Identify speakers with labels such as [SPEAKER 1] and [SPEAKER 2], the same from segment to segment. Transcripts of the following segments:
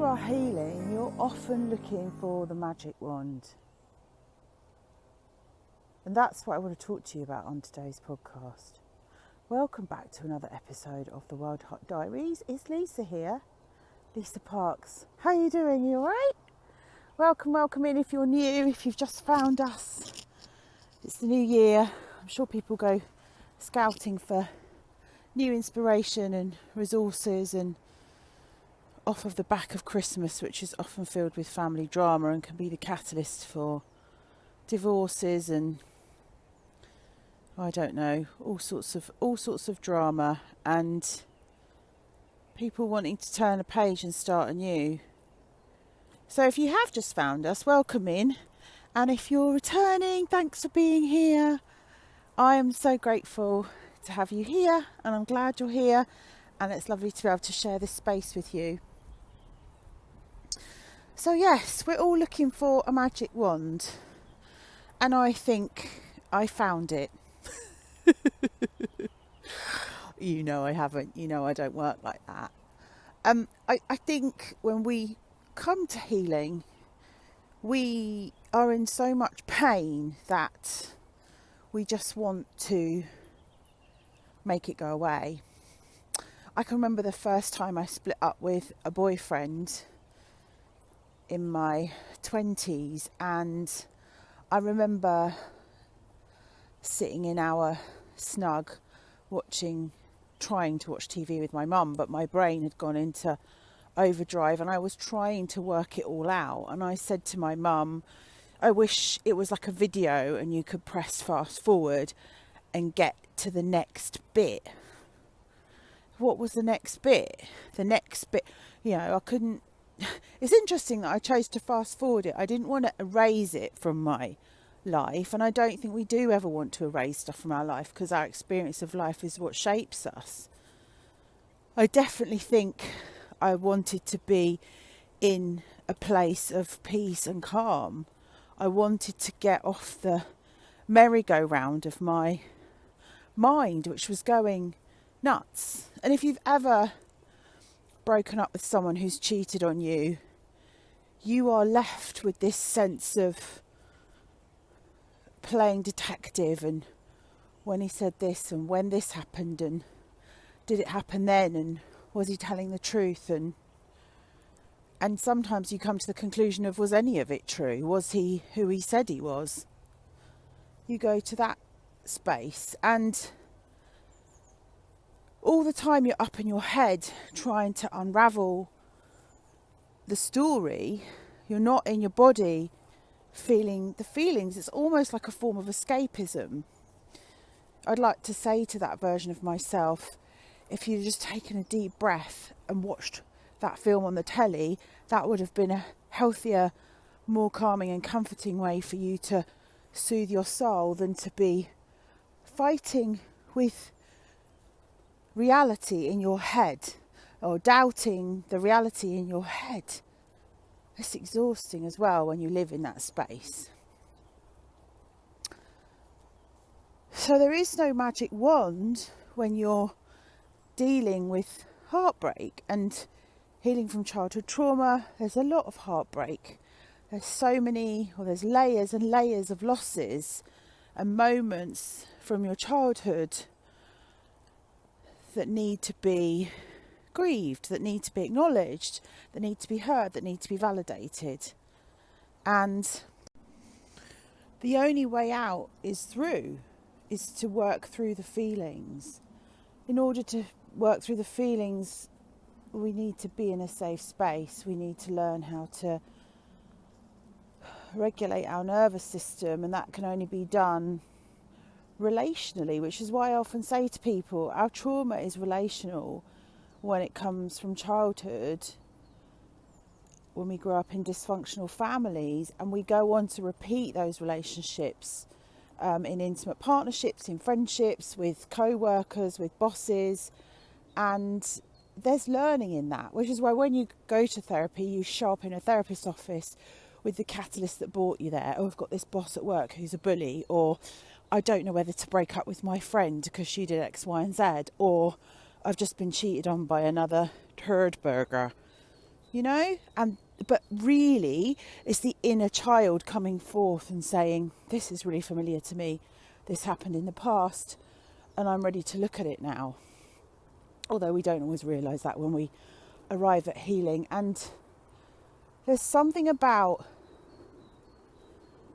[SPEAKER 1] are healing, you're often looking for the magic wand. And that's what I want to talk to you about on today's podcast. Welcome back to another episode of the Wildheart Diaries. It's Lisa here, Lisa Parks. How are you doing? You alright? Welcome in if you're new, if you've just found us. It's the new year. I'm sure people go scouting for new inspiration and resources, and off of the back of Christmas, which is often filled with family drama and can be the catalyst for divorces and I don't know, all sorts of drama, and people wanting to turn a page and start anew. So if you have just found us, welcome in, and if you're returning, thanks for being here. I am so grateful to have you here, and I'm glad you're here, and it's lovely to be able to share this space with you. So yes, we're all looking for a magic wand, and I think I found it. You know I haven't, you know I don't work like that. I think when we come to healing, we are in so much pain that we just want to make it go away. I can remember the first time I split up with a boyfriend in my 20s, and I remember sitting in our snug trying to watch TV with my mum, but my brain had gone into overdrive and I was trying to work it all out. And I said to my mum, I wish it was like a video and you could press fast forward and get to the next bit. What was the next bit? I couldn't. It's interesting that I chose to fast forward it. I didn't want to erase it from my life, and I don't think we do ever want to erase stuff from our life, because our experience of life is what shapes us. I definitely think I wanted to be in a place of peace and calm. I wanted to get off the merry-go-round of my mind, which was going nuts. And if you've ever broken up with someone who's cheated on you, you are left with this sense of playing detective, and when he said this and when this happened and did it happen then, and was he telling the truth, and sometimes you come to the conclusion of, was any of it true? Was he who he said he was? You go to that space, and all the time you're up in your head trying to unravel the story. You're not in your body feeling the feelings. It's almost like a form of escapism. I'd like to say to that version of myself, if you'd just taken a deep breath and watched that film on the telly, that would have been a healthier, more calming and comforting way for you to soothe your soul than to be fighting with reality in your head, or doubting the reality in your head. It's exhausting as well when you live in that space. So there is no magic wand when you're dealing with heartbreak and healing from childhood trauma. There's a lot of heartbreak. There's layers and layers of losses and moments from your childhood that need to be grieved, that need to be acknowledged, that need to be heard, that need to be validated. And the only way out is to work through the feelings. In order to work through the feelings, we need to be in a safe space. We need to learn how to regulate our nervous system, and that can only be done relationally, which is why I often say to people, our trauma is relational. When it comes from childhood, when we grow up in dysfunctional families, and we go on to repeat those relationships in intimate partnerships, in friendships, with co-workers, with bosses, and there's learning in that, which is why when you go to therapy, you show up in a therapist's office with the catalyst that brought you there. Oh, I've got this boss at work who's a bully, or I don't know whether to break up with my friend because she did X, Y and Z, or I've just been cheated on by another turd burger. But really it's the inner child coming forth and saying, this is really familiar to me, this happened in the past, and I'm ready to look at it now. Although we don't always realise that when we arrive at healing. And there's something about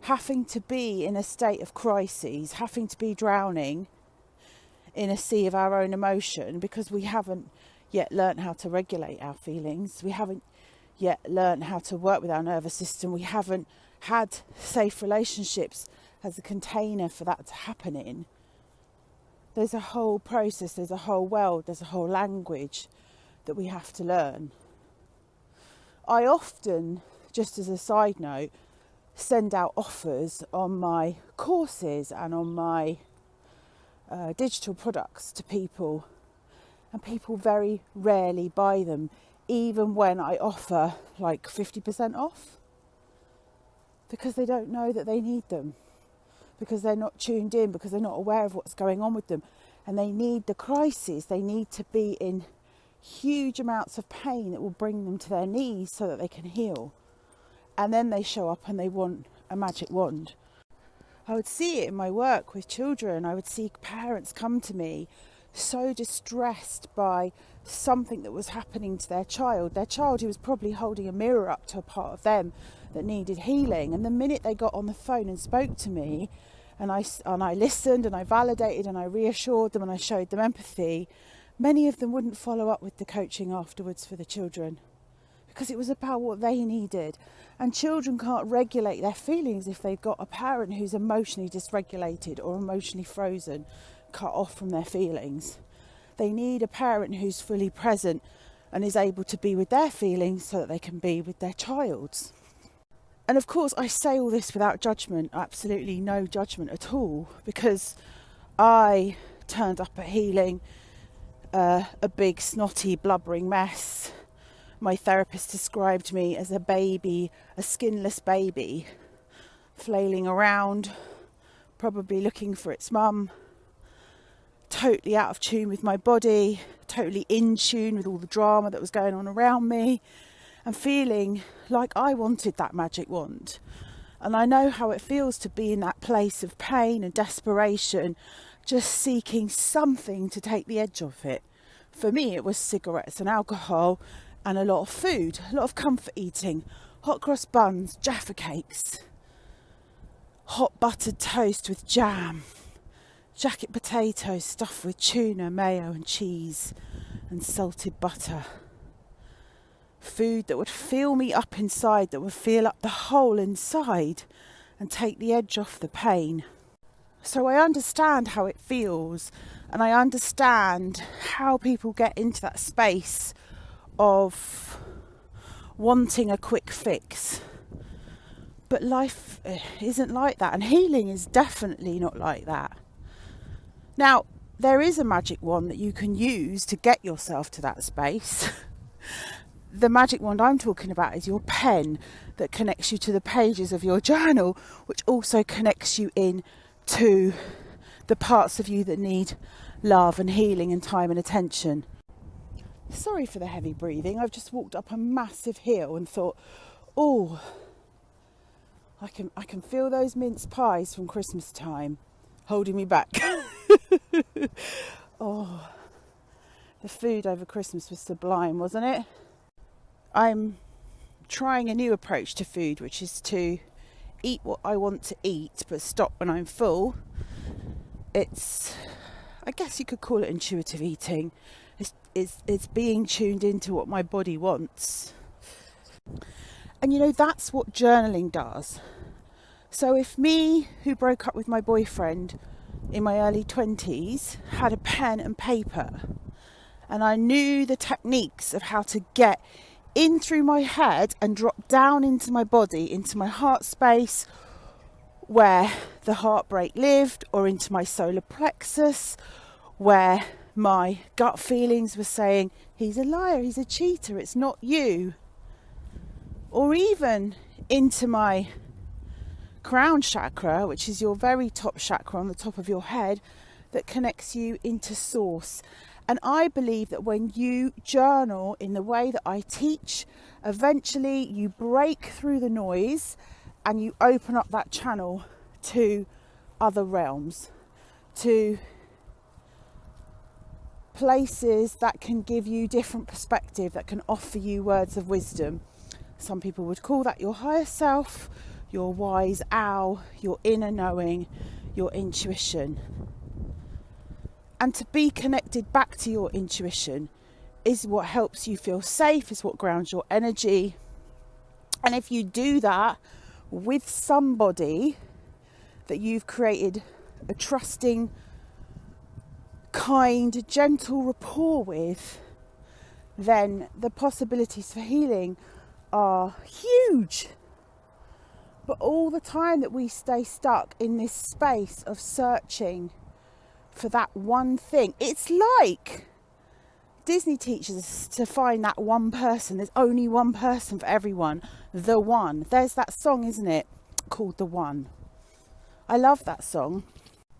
[SPEAKER 1] having to be in a state of crises, having to be drowning in a sea of our own emotion, because we haven't yet learnt how to regulate our feelings. We haven't yet learnt how to work with our nervous system. We haven't had safe relationships as a container for that to happen in. There's a whole process, there's a whole world, there's a whole language that we have to learn. I often, just as a side note, send out offers on my courses and on my digital products to people, and people very rarely buy them, even when I offer like 50% off, because they don't know that they need them, because they're not tuned in, because they're not aware of what's going on with them, and they need the crisis. They need to be in huge amounts of pain that will bring them to their knees so that they can heal. And then they show up and they want a magic wand. I would see it in my work with children. I would see parents come to me so distressed by something that was happening to their child who was probably holding a mirror up to a part of them that needed healing. And the minute they got on the phone and spoke to me, and I listened and I validated and I reassured them and I showed them empathy, many of them wouldn't follow up with the coaching afterwards for the children, because it was about what they needed. And children can't regulate their feelings if they've got a parent who's emotionally dysregulated or emotionally frozen, cut off from their feelings. They need a parent who's fully present and is able to be with their feelings so that they can be with their child's. And of course, I say all this without judgment, absolutely no judgment at all, because I turned up at healing a big, snotty, blubbering mess. My therapist described me as a baby, a skinless baby, flailing around, probably looking for its mum, totally out of tune with my body, totally in tune with all the drama that was going on around me, and feeling like I wanted that magic wand. And I know how it feels to be in that place of pain and desperation, just seeking something to take the edge off it. For me, it was cigarettes and alcohol and a lot of food, a lot of comfort eating, hot cross buns, Jaffa cakes, hot buttered toast with jam, jacket potatoes stuffed with tuna, mayo and cheese and salted butter. Food that would fill me up inside, that would fill up the hole inside and take the edge off the pain. So I understand how it feels, and I understand how people get into that space of wanting a quick fix. But life isn't like that, and healing is definitely not like that. Now, there is a magic wand that you can use to get yourself to that space. The magic wand I'm talking about is your pen, that connects you to the pages of your journal, which also connects you in to the parts of you that need love and healing and time and attention. Sorry for the heavy breathing. I've just walked up a massive hill and thought, oh, I can feel those mince pies from Christmas time holding me back. Oh, the food over Christmas was sublime, wasn't it? I'm trying a new approach to food, which is to eat what I want to eat, but stop when I'm full. It's, I guess you could call it intuitive eating. It's being tuned into what my body wants. And that's what journaling does. So if me, who broke up with my boyfriend in my early 20s, had a pen and paper, and I knew the techniques of how to get in through my head and drop down into my body, into my heart space where the heartbreak lived, or into my solar plexus where my gut feelings were saying, he's a liar, he's a cheater, it's not you. Or even into my crown chakra, which is your very top chakra on the top of your head, that connects you into source And I believe that when you journal in the way that I teach, eventually you break through the noise and you open up that channel to other realms, to places that can give you different perspective, that can offer you words of wisdom. Some people would call that your higher self, your wise owl, your inner knowing, your intuition. And to be connected back to your intuition is what helps you feel safe, is what grounds your energy. And if you do that with somebody that you've created a trusting, kind, gentle rapport with, then the possibilities for healing are huge. But all the time that we stay stuck in this space of searching for that one thing, it's like Disney teaches us to find that one person. There's only one person for everyone, the one. There's that song, isn't it, called The One. I love that song.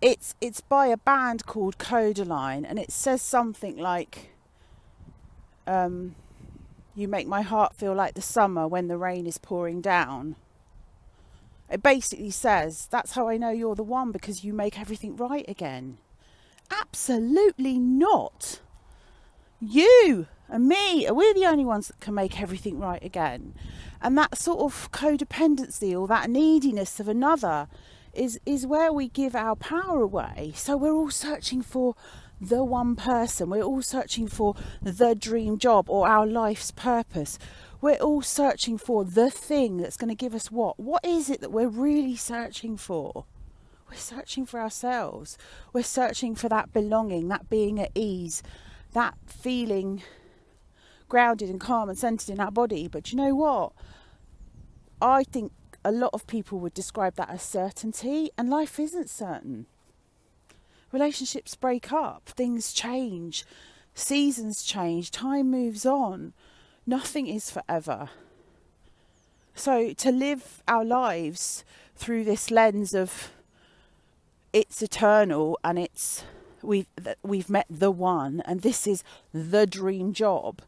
[SPEAKER 1] It's by a band called Codaline, and it says something like, you make my heart feel like the summer when the rain is pouring down. It basically says, that's how I know you're the one, because you make everything right again. Absolutely not. You and me, we're the only ones that can make everything right again. And that sort of codependency or that neediness of another is where we give our power away. So we're all searching for the one person. We're all searching for the dream job or our life's purpose. We're all searching for the thing that's going to give us what? What is it that we're really searching for? We're searching for ourselves. We're searching for that belonging, that being at ease, that feeling grounded and calm and centered in our body. But you know what? I think a lot of people would describe that as certainty, and life isn't certain. Relationships break up, things change, seasons change, time moves on. Nothing is forever. So to live our lives through this lens of it's eternal and we've met the one and this is the dream job,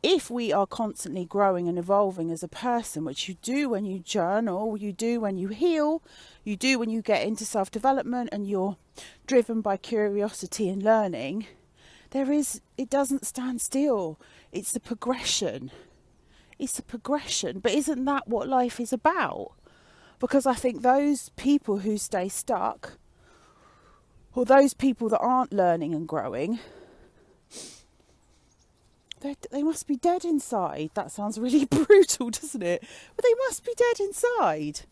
[SPEAKER 1] if we are constantly growing and evolving as a person, which you do when you journal, you do when you heal, you do when you get into self-development and you're driven by curiosity and learning, it doesn't stand still. It's a progression. It's a progression. But isn't that what life is about? Because I think those people who stay stuck, or those people that aren't learning and growing, they must be dead inside. That sounds really brutal, doesn't it? But they must be dead inside.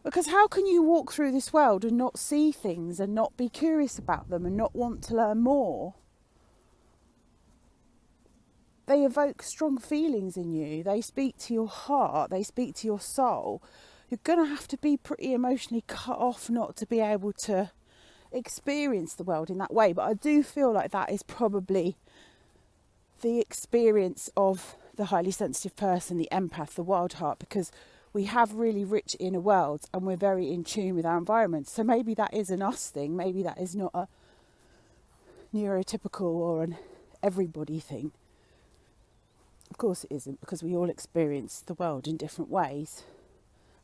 [SPEAKER 1] Because how can you walk through this world and not see things and not be curious about them and not want to learn more? They evoke strong feelings in you. They speak to your heart. They speak to your soul. You're going to have to be pretty emotionally cut off not to be able to experience the world in that way. But I do feel like that is probably the experience of the highly sensitive person, the empath, the wild heart, because we have really rich inner worlds and we're very in tune with our environment. So maybe that is an us thing. Maybe that is not a neurotypical or an everybody thing. Of course it isn't, because we all experience the world in different ways.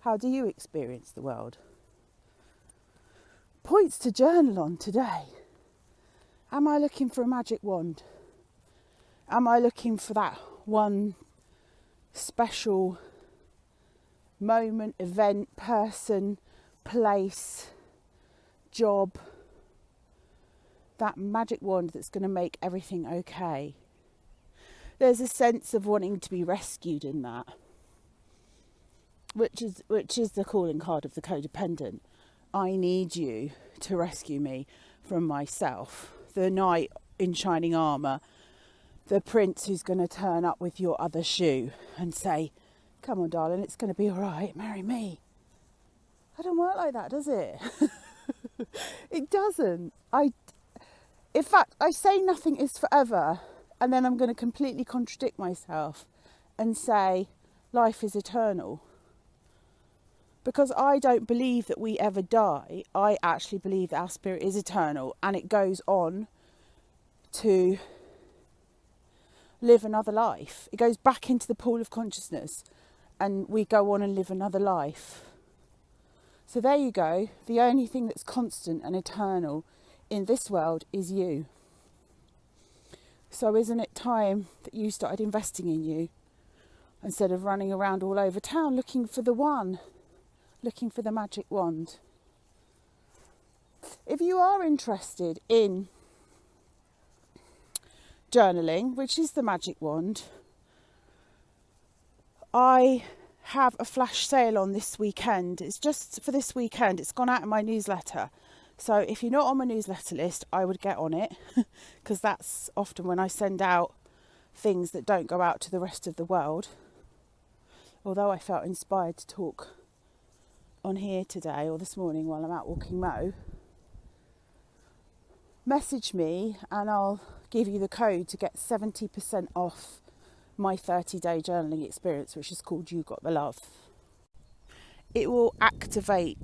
[SPEAKER 1] How do you experience the world? Points to journal on today. Am I looking for a magic wand? Am I looking for that one special moment, event, person, place, job, that magic wand that's going to make everything okay? There's a sense of wanting to be rescued in that, which is the calling card of the codependent. I need you to rescue me from myself. The knight in shining armour, the prince who's going to turn up with your other shoe and say, come on darling, it's going to be all right, marry me. It don't work like that, does it? It doesn't. In fact, I say nothing is forever, and then I'm going to completely contradict myself and say life is eternal. Because I don't believe that we ever die. I actually believe that our spirit is eternal and it goes on to live another life. It goes back into the pool of consciousness and we go on and live another life. So there you go. The only thing that's constant and eternal in this world is you. So isn't it time that you started investing in you instead of running around all over town looking for the one, looking for the magic wand? If you are interested in journaling, which is the magic wand, I have a flash sale on this weekend. It's just for this weekend. It's gone out in my newsletter. So if you're not on my newsletter list, I would get on it because that's often when I send out things that don't go out to the rest of the world. Although I felt inspired to talk on here today or this morning while I'm out walking Mo, message me and I'll give you the code to get 70% off my 30-day journaling experience, which is called You Got the Love. It will activate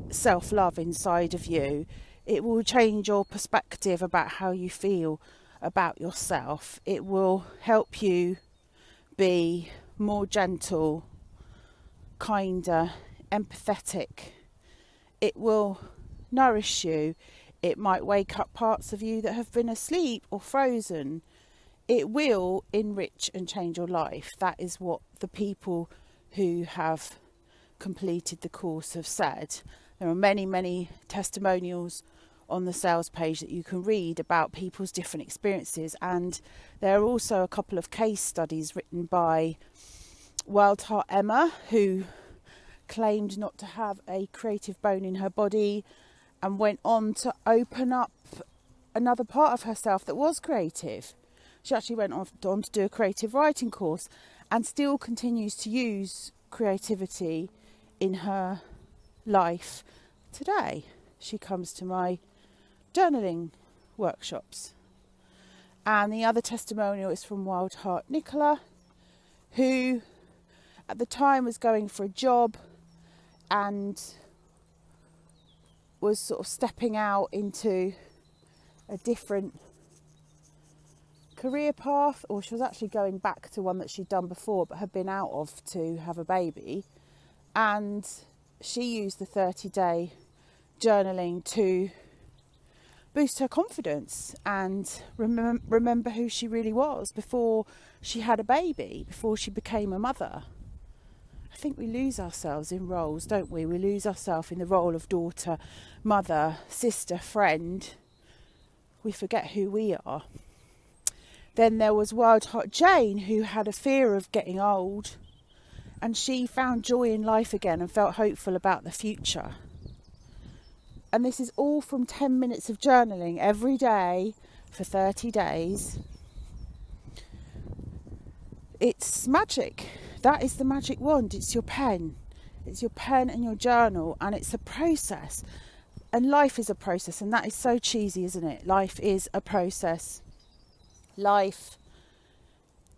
[SPEAKER 1] self-love inside of you. It will change your perspective about how you feel about yourself. It will help you be more gentle, kinder, empathetic. It will nourish you. It might wake up parts of you that have been asleep or frozen. It will enrich and change your life. That is what the people who have completed the course have said. There are many, many testimonials on the sales page that you can read about people's different experiences, and there are also a couple of case studies written by Wildheart Emma, who claimed not to have a creative bone in her body and went on to open up another part of herself that was creative. She actually went on to do a creative writing course and still continues to use creativity in her life today. She comes to my journaling workshops. And the other testimonial is from Wildheart Nicola, who at the time was going for a job and was sort of stepping out into a different career path, or she was actually going back to one that she'd done before but had been out of to have a baby. And she used the 30-day journaling to boost her confidence and remember who she really was before she had a baby, before she became a mother. I think we lose ourselves in roles, don't we? We lose ourselves in the role of daughter, mother, sister, friend. We forget who we are. Then there was Wildheart Jane, who had a fear of getting old, and she found joy in life again and felt hopeful about the future. And this is all from 10 minutes of journaling every day for 30 days. It's magic. That is the magic wand. It's your pen. It's your pen and your journal, and it's a process. And life is a process, and that is so cheesy, isn't it? Life is a process. Life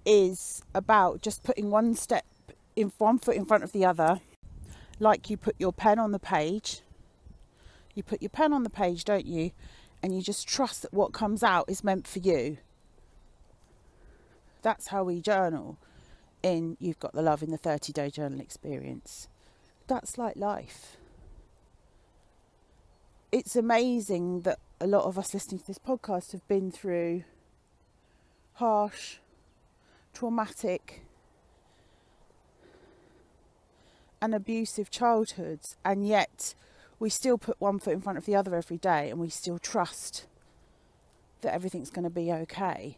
[SPEAKER 1] is about just putting one foot in front of the other. Like you put your pen on the page. You put your pen on the page, don't you? And you just trust that what comes out is meant for you. That's how we journal in You've Got the Love in the 30-day journal experience. That's like life. It's amazing that a lot of us listening to this podcast have been through harsh, traumatic and abusive childhoods, and yet we still put one foot in front of the other every day, and we still trust that everything's going to be okay.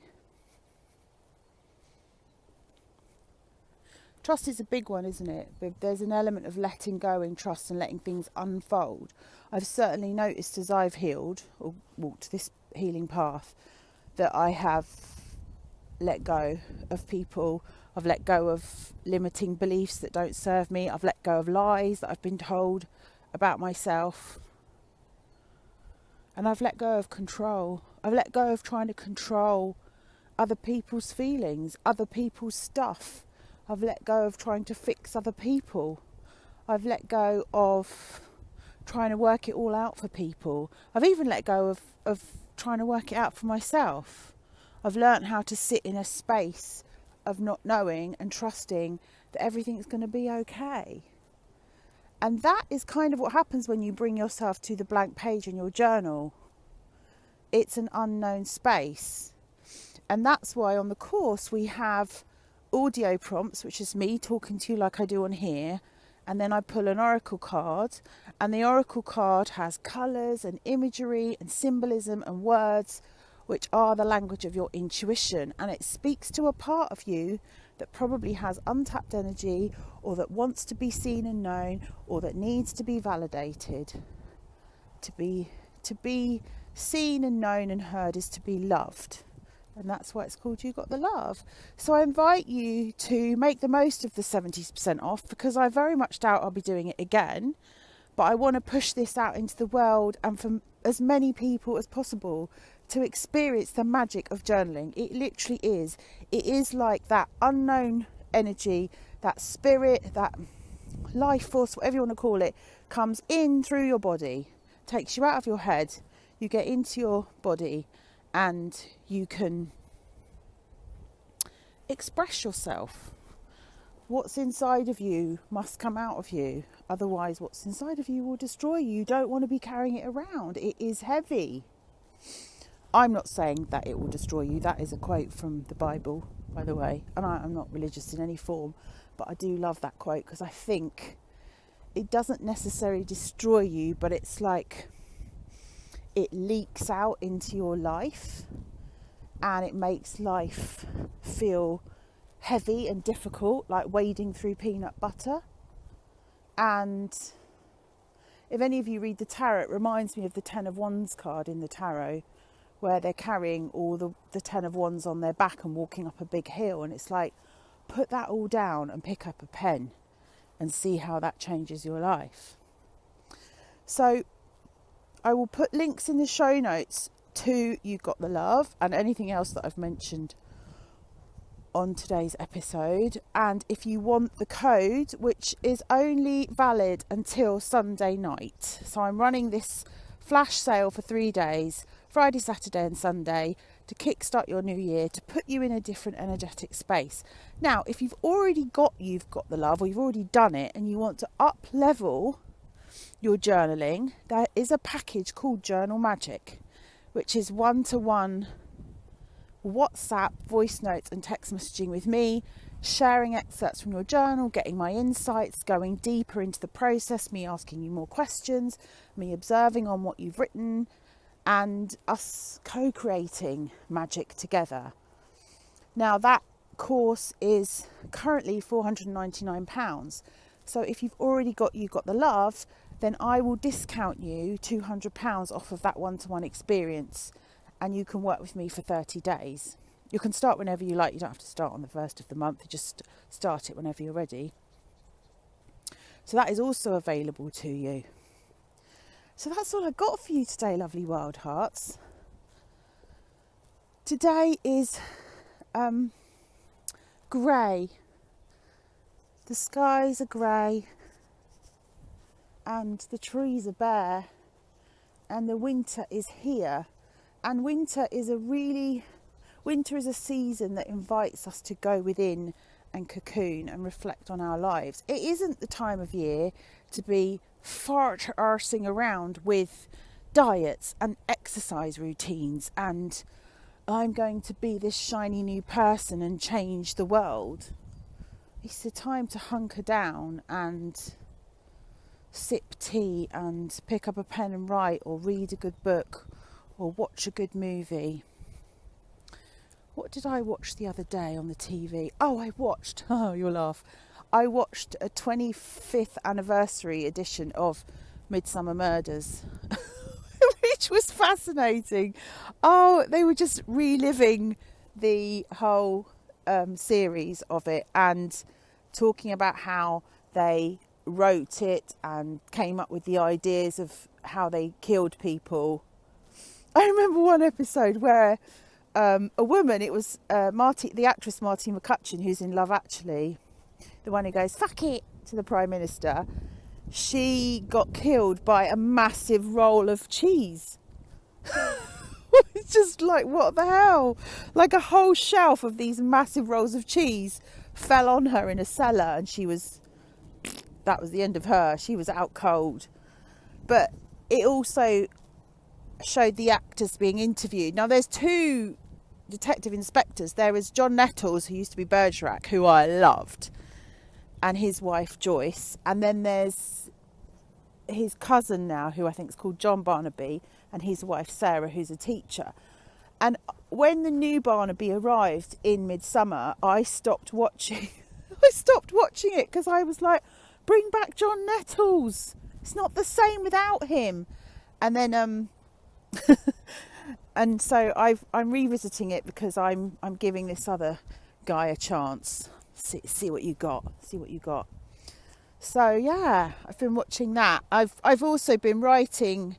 [SPEAKER 1] Trust is a big one, isn't it? But there's an element of letting go in trust and letting things unfold. I've certainly noticed as I've healed or walked this healing path that I have let go of people. I've let go of limiting beliefs that don't serve me. I've let go of lies that I've been told about myself. And I've let go of control. I've let go of trying to control other people's feelings, other people's stuff. I've let go of trying to fix other people. I've let go of trying to work it all out for people. I've even let go of trying to work it out for myself. I've learned how to sit in a space of not knowing and trusting that everything's going to be okay. And that is kind of what happens when you bring yourself to the blank page in your journal. It's an unknown space. And that's why on the course we have audio prompts, which is me talking to you like I do on here. And then I pull an oracle card, and the oracle card has colours and imagery and symbolism and words, which are the language of your intuition. And it speaks to a part of you that probably has untapped energy, or that wants to be seen and known, or that needs to be validated. To be seen and known and heard is to be loved. And that's why it's called You Got the Love. So I invite you to make the most of the 70% off, because I very much doubt I'll be doing it again. But I want to push this out into the world, and for as many people as possible to experience the magic of journaling. It literally is. It is like that unknown energy, that spirit, that life force, whatever you want to call it, comes in through your body, takes you out of your head, you get into your body, and you can express yourself. What's inside of you must come out of you. Otherwise, what's inside of you will destroy you. You don't want to be carrying it around. It is heavy. I'm not saying that it will destroy you. That is a quote from the Bible, by the way. And I'm not religious in any form, but I do love that quote, because I think it doesn't necessarily destroy you, but it's like it leaks out into your life, and it makes life feel heavy and difficult, like wading through peanut butter. And if any of you read the tarot, it reminds me of the 10 of Wands card in the tarot, where they're carrying all the 10 of Wands on their back and walking up a big hill. And it's like, put that all down and pick up a pen and see how that changes your life. So I will put links in the show notes to You Got the Love and anything else that I've mentioned on today's episode. And if you want the code, which is only valid until Sunday night, so I'm running this flash sale for 3 days, Friday, Saturday and Sunday, to kickstart your new year, to put you in a different energetic space. Now, if you've already got You've Got the Love, or you've already done it and you want to up level your journaling, there is a package called Journal Magic, which is 1-to-1 WhatsApp voice notes and text messaging with me, sharing excerpts from your journal, getting my insights, going deeper into the process, me asking you more questions, me observing on what you've written, and us co-creating magic together. Now, that course is currently £499. So if you've already got You Got the Love, then I will discount you £200 off of that one-to-one experience, and you can work with me for 30 days. You can start whenever you like. You don't have to start on the first of the month. You just start it whenever you're ready. So that is also available to you. So that's all I got for you today, lovely wild hearts. Today is grey. The skies are grey, and the trees are bare, and the winter is here. And winter is a season that invites us to go within and cocoon and reflect on our lives. It isn't the time of year to be fart-arsing around with diets and exercise routines and I'm going to be this shiny new person and change the world. It's the time to hunker down and sip tea and pick up a pen and write, or read a good book, or watch a good movie. What did I watch the other day on the TV? You'll laugh. I watched a 25th anniversary edition of Midsummer Murders, which was fascinating. They were just reliving the whole series of it and talking about how they wrote it and came up with the ideas of how they killed people. I remember one episode where a woman, it was the actress Marty McCutcheon, who's in Love Actually, the one who goes, "Fuck it," to the Prime Minister. She got killed by a massive roll of cheese. was just like, what the hell? Like a whole shelf of these massive rolls of cheese fell on her in a cellar, and that was the end of her. She was out cold. But it also showed the actors being interviewed. Now, there's two detective inspectors. There is John Nettles, who used to be Bergerac, who I loved, and his wife Joyce. And then there's his cousin now, who I think is called John Barnaby, and his wife Sarah, who's a teacher. And when the new Barnaby arrived in Midsummer, I stopped watching. I stopped watching it because I was like, bring back John Nettles. It's not the same without him. And then and so I'm revisiting it because I'm giving this other guy a chance. See what you got. See what you got. So yeah, I've been watching that. I've also been writing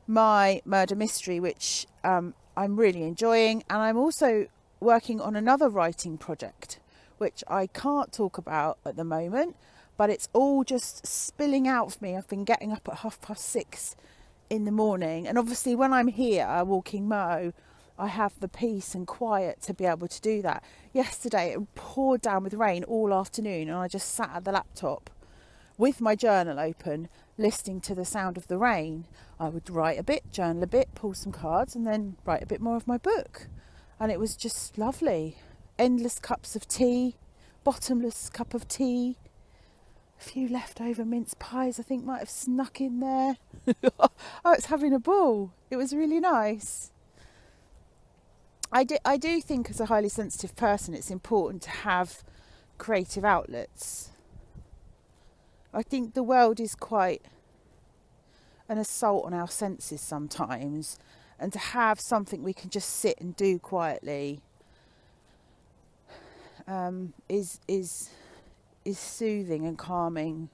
[SPEAKER 1] my murder mystery, which I'm really enjoying, and I'm also working on another writing project, which I can't talk about at the moment, but it's all just spilling out of me. I've been getting up at 6:30 in the morning, and obviously when I'm here walking Mo, I have the peace and quiet to be able to do that. Yesterday it poured down with rain all afternoon, and I just sat at the laptop with my journal open, listening to the sound of the rain. I would write a bit, journal a bit, pull some cards, and then write a bit more of my book. And it was just lovely. Endless cups of tea, bottomless cup of tea, a few leftover mince pies I think might have snuck in there. I was having a ball. It was really nice. I do think as a highly sensitive person it's important to have creative outlets. I think the world is quite an assault on our senses sometimes, and to have something we can just sit and do quietly is soothing and calming.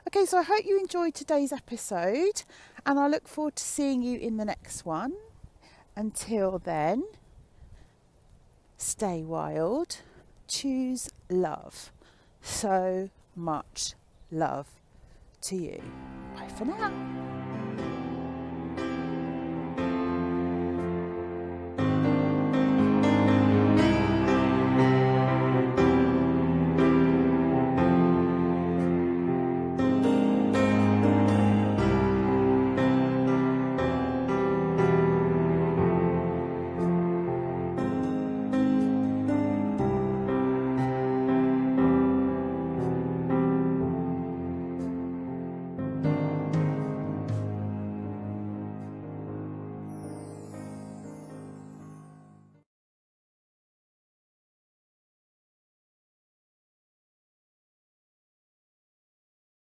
[SPEAKER 1] Okay, so I hope you enjoyed today's episode, and I look forward to seeing you in the next one. Until then, stay wild, choose love. So much love to you. Bye for now.